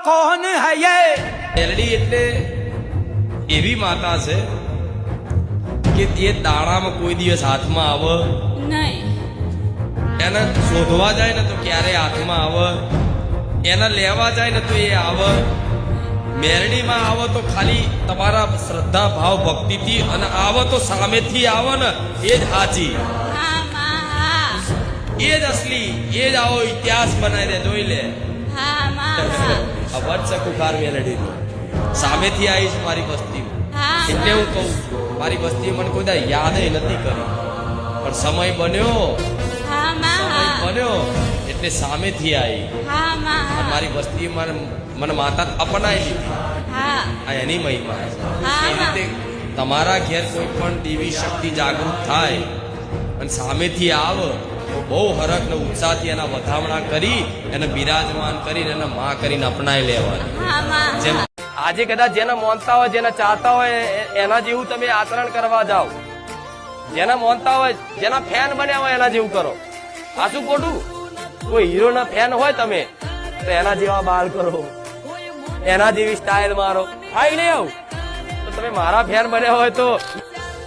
कौन है ये? મેલડી એટલે એવી માતા છે કે એ દાણામાં કોઈ દિવસ હાથમાં આવે નહીં. એને શોધવા જાય ને તો ક્યારે હાથમાં આવે, એને લેવા જાય ને તો એ આવે. મેરડીમાં આવો તો ખાલી તમારા શ્રદ્ધા ભાવ ભક્તિથી, અને આવો તો સામેથી આવો ને એ જ હાજી, હા માં હા. એ જ અસલી, એ જ આવો ઇતિહાસ બનાવી દે. જોઈ લે હા માં હા. આ વત્સ કુખાર મેલડી સામેથી આવી છે મારી વસ્તીમાં. હા એટલે હું કહું છું, મારી વસ્તી મને કોઈ દા યાદ નથી કરી, પણ સમય બન્યો, હા માં સમય હા. બન્યો એટલે સામેથી આવી. હા માં અને હા. મારી વસ્તી મને માતા અપનાવી લીધી. હા આ એની મહિમા છે. હા. એ રીતે તમારા ઘેર કોઈ પણ દેવી શક્તિ જાગૃત થાય અને સામેથી આવે તો બહુ હરખ ને ઉત્સાહથી એના વધામણા કરી, એને બિરાજમાન કરીને એને માં કરીને અપનાવી લેવાની. હા માં જેમ આજે કદાચ જેને માનતા હોય, જેને ચાહતા હોય એના જેવું તમે આચરણ કરવા જાઓ. જેના માનતા હોય, જેના ફેન બન્યા હોય એના જેવું કરો. આ શું ખોટું? કોઈ હીરો ના ફેન હોય તમે તો એના જેવા બાલ કરો, એના જેવી સ્ટાઇલ મારો. થાય નહીં આવું તો તમે મારા ફેન બન્યા હોય તો,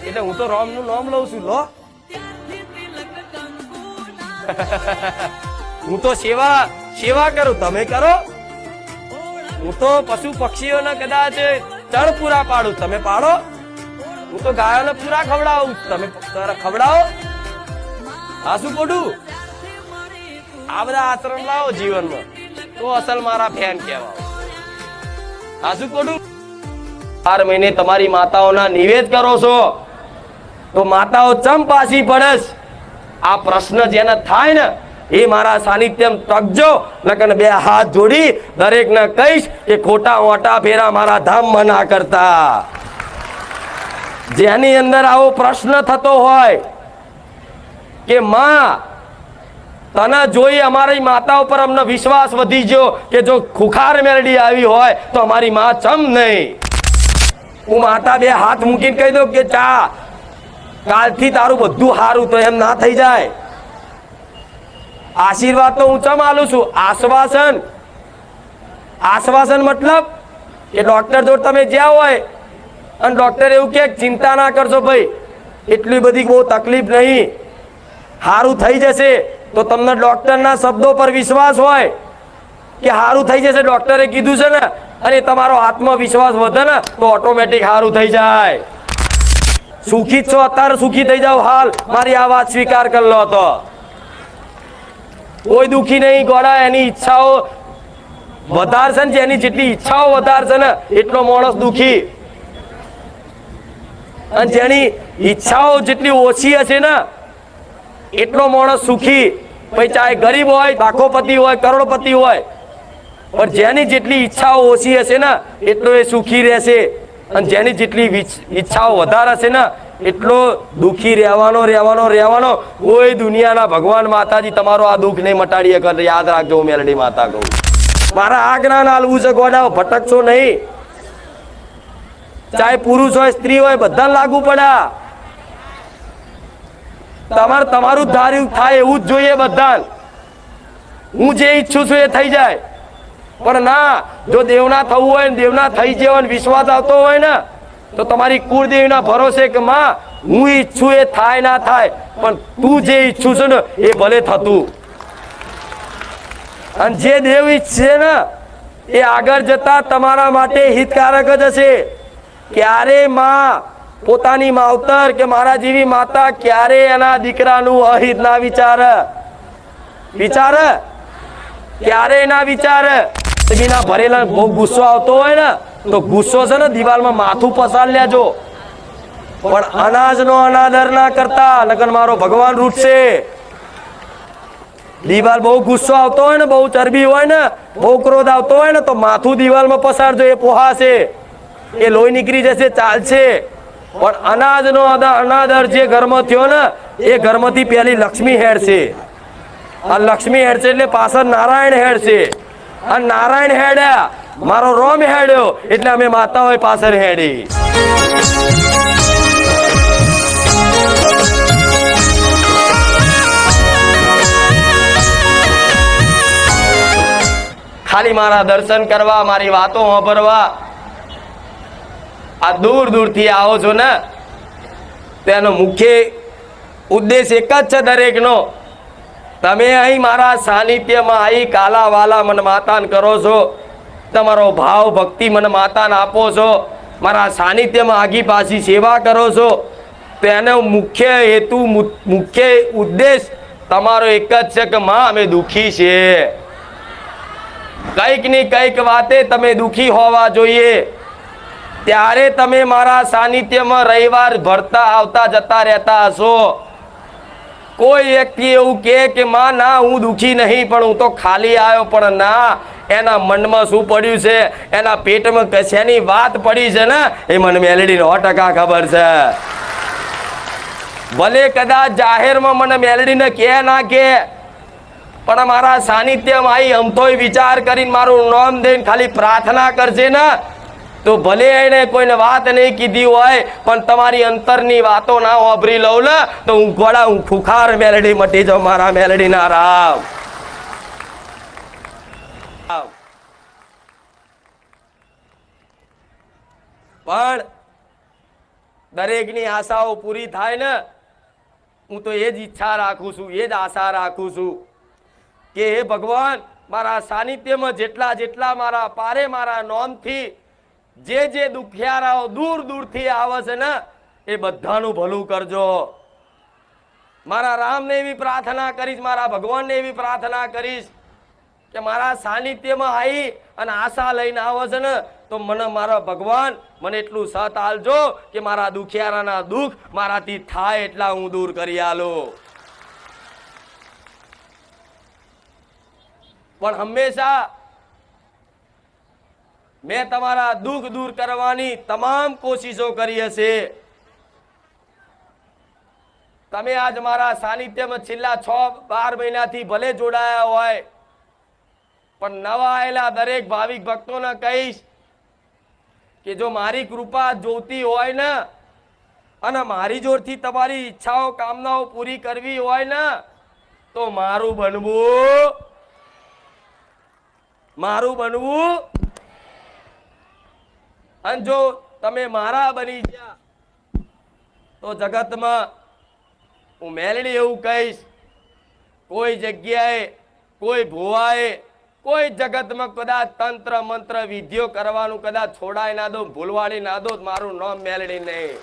એટલે હું તો રોમ નું નામ લઉં છું. લો હું તો સેવા કરું, તમે કરો. હું તો પશુ પક્ષીઓને કદાચ ચણ પૂરા પાડું, તમે પાડો. હું તો ગાયોને પૂરા ખવડાવું, તમે ખવડાવો. આ શું ખોટું? આ બધા આચરણ લાવો જીવનમાં તો અસલ મારા ફેન કહેવાય. આ શું ખોટું? 4 મહિને તમારી માતાઓના નિવેદ કરો છો તો માતાઓ ચમ પાછી પડે? આ પ્રશ્ન જેને થાય ને એ મારા સાનિધ્યમ તકજો, નકર 2 હાથ જોડી દરેકને કહીશ કે ખોટા ઓટા ફેરા મારા ધામમાં ના કરતા. જેની અંદર આવો પ્રશ્ન થતો હોય કે માં તને જોઈ અમારી માતા ઉપર અમને વિશ્વાસ વધી ગયો કે જો ખુખાર મેલડી આવી હોય તો અમારી માં ચમ નહીં. હું માતા 2 હાથ મૂકીને કહી દઉં કે ચા કાલથી તારું બધું સારું, તો એમ ના થઈ જાય. આશીર્વાદ તો હું ચમ આલું છું, આશ્વાસન. આશ્વાસન મતલબ કે ડોક્ટર જોડે તમે જ્યાં હોય અને ડોક્ટર એવું કે ચિંતા ના કરશો ભાઈ, એટલી બધી બહુ તકલીફ નહીં, સારું થઈ જશે. તો તમને ડોક્ટરના શબ્દો પર વિશ્વાસ હોય કે સારું થઈ જશે, ડોક્ટરે કીધું છે ને, અને તમારો આત્મવિશ્વાસ વધે ને તો ઓટોમેટિક સારું થઈ જાય. સુખી છો અત્યારે સુખી થઈ જાવ હાલ, મારી આ વાત સ્વીકાર કરી લો. તો કોઈ દુખી નહીં. ગોળા એની ઈચ્છાઓ વધારે છે ને, જેની જેટલી ઈચ્છાઓ વધારે છે ને એટલો માણસ દુખી, અને જેની ઈચ્છાઓ જેટલી ઓછી હશે ને એટલો માણસ સુખી. પછી ચાહે ગરીબ હોય, લાખોપતિ હોય, કરોડપતિ હોય, પણ જેની જેટલી ઈચ્છાઓ ઓછી હશે ને એટલો એ સુખી રહેશે, અને જેની જેટલી ઈચ્છાઓ વધારે હશે ને એટલો દુખી રહેવાનો. કોઈ દુનિયાના ભગવાન માતાજી તમારો આ દુઃખ નહીં મટાડી શકે. યાદ રાખજો, હું મેલડી માતા કહું. મારા આજ્ઞા હાલવું છે, ગોડા ભટકશો નહીં. ચાહે પુરુષ હોય, સ્ત્રી હોય, બધાને લાગુ પડ્યા. તમારું ધાર્યું થાય એવું જ જોઈએ બધાને. હું જે ઈચ્છું છું એ થઈ જાય. પણ ના, જો દેવના થવું હોય ને દેવના થઈ જવાનો વિશ્વાસ આવતો હોય ને તો તમારી કુળદેવીના ભરોસે કે માં હું ઈચ્છું એ થાય ના થાય, પણ તું જે ઈચ્છું છે ને એ ભલે થતું. અને જે દેવ ઈચ્છે ને એ આગળ જતા તમારા માટે હિતકારક જ હશે. ક્યારે માં પોતાની માવતર કે મારા જેવી માતા ક્યારે એના દીકરાનું અહિત ના વિચારે? ક્યારે ના વિચારે? ના ભરેલા બહુ ગુસ્સો આવતો હોય ને તો ગુસ્સો છે ને દિવાલમાં માથું પસાર લેજો, પણ અનાજનો અનાદર ના કરતા, નકર મારો ભગવાન રૂઠશે. દિવાલ બહુ ગુસ્સો આવતો હોય ને, બહુ ચરબી હોય ને, બહુ ક્રોધ આવતો હોય ને તો માથું દિવાલમાં પસારજો, એ પોહાશે, એ લોહી નીકળી જશે, ચાલશે. પણ અનાજનો અનાદર જે ઘરમાં થયો ને એ ઘરમાંથી પહેલી લક્ષ્મી હેડશે. આ લક્ષ્મી હેડશે એટલે પાછળ નારાયણ હેડશે. આ નારાયણ હેડ્યા, મારો રોમ હેડ્યો એટલે અમે માતાઓએ પાછળ હેડી. ખાલી મારા દર્શન કરવા, મારી વાતો સાંભળવા આ દૂર દૂરથી આવો છો ને, તેનો મુખ્ય ઉદ્દેશ એક જ છે દરેકનો. તમે અહીં મારા સાનિધ્યમાં અહીં કાલા વાલા મન માતાન કરો છો, તમારો ભાવ ભક્તિ મન માતાને આપો છો, મારા સાનિધ્યમાં આગી પાછી સેવા કરો છો, તો એનો મુખ્ય હેતુ, મુખ્ય ઉદ્દેશ તમારો એક જ છે કે માં અમે દુઃખી છીએ. કંઈક ની કંઈક વાતે તમે દુઃખી હોવા જોઈએ, ત્યારે તમે મારા સાનિધ્યમાં રવિવાર ભરતા આવતા જતા રહેતા હશો. કોઈ વ્યક્તિ એવું કે માં ના હું દુઃખી નહીં, પણ હું તો ખાલી આવ્યો, પણ ના, એના મનમાં શું પડ્યું છે, એના પેટમાં કશાની વાત પડી છે ને, એ મને મેલેડીને 100% ખબર છે. ભલે કદાચ જાહેરમાં મને મેલેડીને કે ના કે, પણ મારા સાનિધ્યમાં આવી અમથોય વિચાર કરીને મારું નામ દઈને ખાલી પ્રાર્થના કરશે ને, તો ભલે એને કોઈને વાત નહીં કીધી હોય, પણ તમારી અંતરની વાતો ના વાપરી લઉં ને, તો હું ઘોડા, હું ખુખાર મેલેડી મટી જાઉં. મારા મેલેડી ના રામ. પણ દરેકની આશાઓ પૂરી થાય ને, હું તો એ જ ઈચ્છા રાખું છું, એ જ આશા રાખું છું કે હે ભગવાન, મારા સાનિધ્યમાં જેટલા જેટલા મારા પારે મારા નોમથી જે દુખિયારાઓ દૂર દૂરથી આવે છે ને, એ બધાનું ભલું કરજો. મારા રામને એવી પ્રાર્થના કરીશ, મારા ભગવાનને એવી પ્રાર્થના કરીશ કે મારા સાનિધ્યમાં આવી અને આશા લઈને આવે છે ને, તો મને મારા ભગવાન મને એટલું સત આલજો કે મારા દુખિયારાના દુઃખ મારાથી થાય એટલા હું દૂર કરી આલો. પણ હંમેશા મેં તમારા દુઃખ દૂર કરવાની તમામ કોશિશો કરી હશે. તમે આજ મારા સાનિધ્યમાં છેલ્લા 6-12 મહિનાથી ભલે જોડાયા હોય, પણ નવા આવેલા દરેક ભાવિક ભક્તોને કહીશ કે જો મારી કૃપા જોતી હોય ને, અને મારી જોડથી તમારી ઈચ્છાઓ કામનાઓ પૂરી કરવી હોય ને, તો મારું બનવું. અને જો તમે મારા બની ગયા તો જગતમાં હું મેલડી એવું કહીશ, કોઈ જગ્યાએ કોઈ ભુવાએ કોઈ જગતમાં કદાચ તંત્ર મંત્ર વિધિઓ કરવાનું કદાચ છોડાય ના દો, ભૂલવાડી ના દો, મારું નામ મેલડી નહીં.